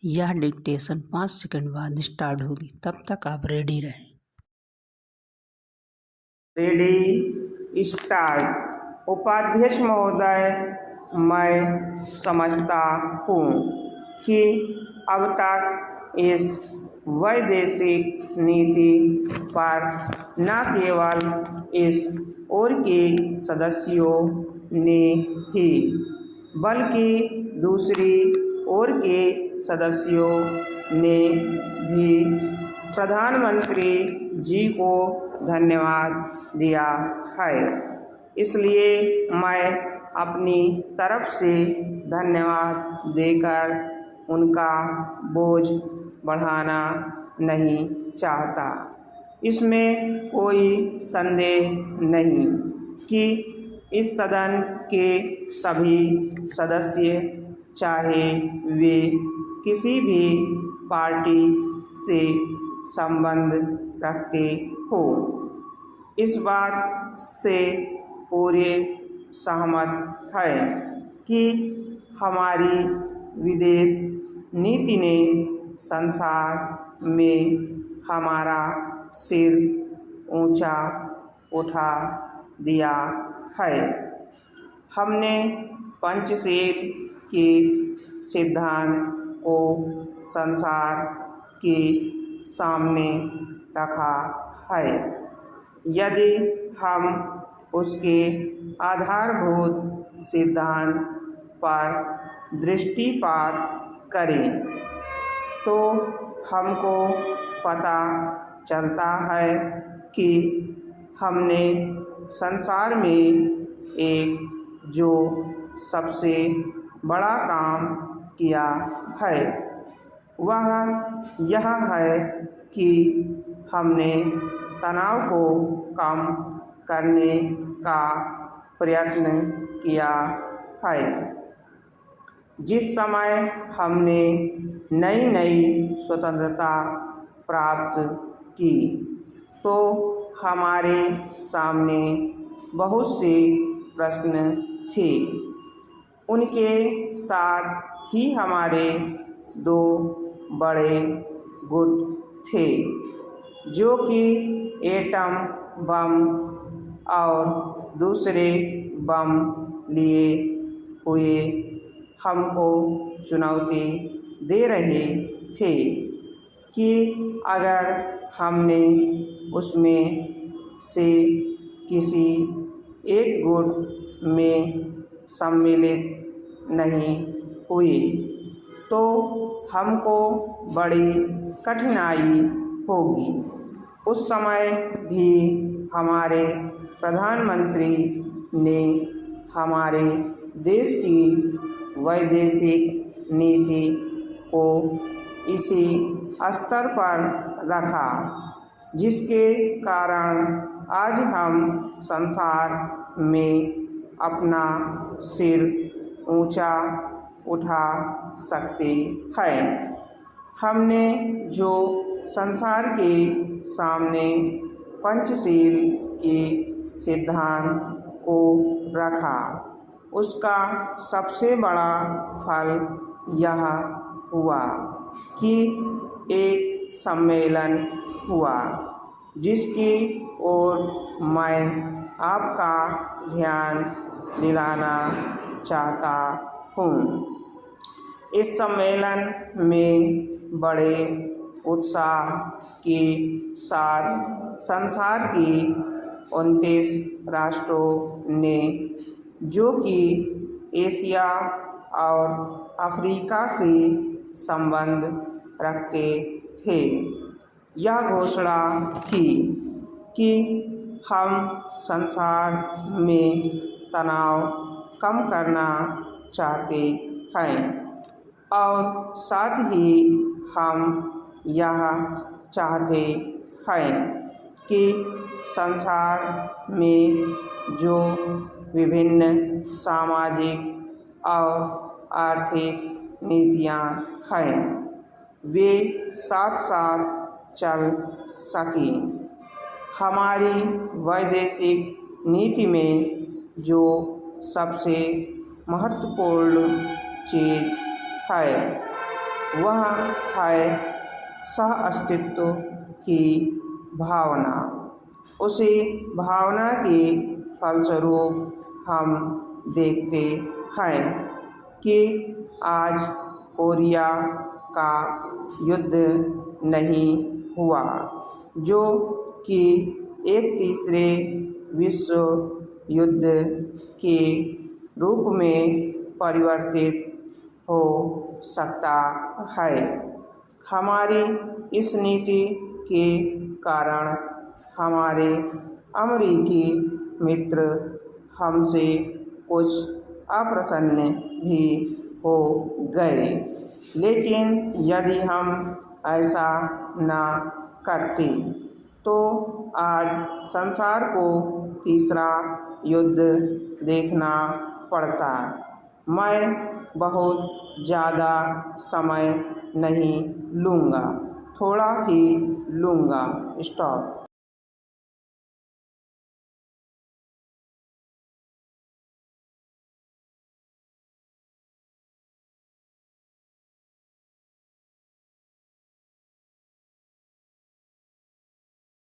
यह dictation 5 second बाद start होगी, तब तक आप रेडी रहें। Ready start. उपाध्यक्ष महोदय, मैं समझता हूँ कि अब तक इस वैदेशिक नीति पर न केवल इस ओर के सदस्यों ने ही बल्कि दूसरी ओर के सदस्यों ने भी प्रधानमंत्री जी को धन्यवाद दिया है। इसलिए मैं अपनी तरफ से धन्यवाद देकर उनका बोझ बढ़ाना नहीं चाहता। इसमें कोई संदेह नहीं कि इस सदन के सभी सदस्य, चाहे वे किसी भी पार्टी से संबंध रखते हो, इस बात से पूरे सहमत है कि हमारी विदेश नीति ने संसार में हमारा सिर ऊंचा उठा दिया है। हमने पंचशील के सिद्धांत को संसार के सामने रखा है। यदि हम उसके आधारभूत सिद्धांत पर दृष्टिपात करें तो हमको पता चलता है कि हमने संसार में एक जो सबसे बड़ा काम किया है वह यह है कि हमने तनाव को कम करने का प्रयत्न किया है। जिस समय हमने नई नई स्वतंत्रता प्राप्त की तो हमारे सामने बहुत से प्रश्न थे। उनके साथ ही हमारे दो बड़े गुट थे जो कि एटम बम और दूसरे बम लिए हुए हमको चुनौती दे रहे थे कि अगर हमने उसमें से किसी एक गुट में सम्मिलित नहीं हुए तो हमको बड़ी कठिनाई होगी। उस समय भी हमारे प्रधानमंत्री ने हमारे देश की वैदेशिक नीति को इसी स्तर पर रखा जिसके कारण आज हम संसार में अपना सिर ऊंचा उठा सकते हैं। हमने जो संसार के सामने पंचशील के सिद्धांत को रखा उसका सबसे बड़ा फल यह हुआ कि एक सम्मेलन हुआ जिसकी ओर मैं आपका ध्यान दिलाना चाहता हूँ। इस सम्मेलन में बड़े उत्साह के साथ संसार की 29 राष्ट्रों ने जो कि एशिया और अफ्रीका से संबंध रखते थे यह घोषणा की कि हम संसार में तनाव कम करना चाहते हैं और साथ ही हम यह चाहते हैं कि संसार में जो विभिन्न सामाजिक और आर्थिक नीतियाँ हैं वे साथ साथ चल सकें। हमारी वैदेशिक नीति में जो सबसे महत्वपूर्ण चीज़ है वह है सह अस्तित्व की भावना। उसी भावना के फलस्वरूप हम देखते हैं कि आज कोरिया का युद्ध नहीं हुआ, जो कि एक तीसरे विश्व युद्ध के रूप में परिवर्तित हो सकता है। हमारी इस नीति के कारण हमारे अमेरिकी मित्र हमसे कुछ अप्रसन्न भी हो गए, लेकिन यदि हम ऐसा न करते तो आज संसार को तीसरा युद्ध देखना पड़ता। मैं बहुत ज़्यादा समय नहीं लूँगा, थोड़ा ही लूँगा। स्टॉप।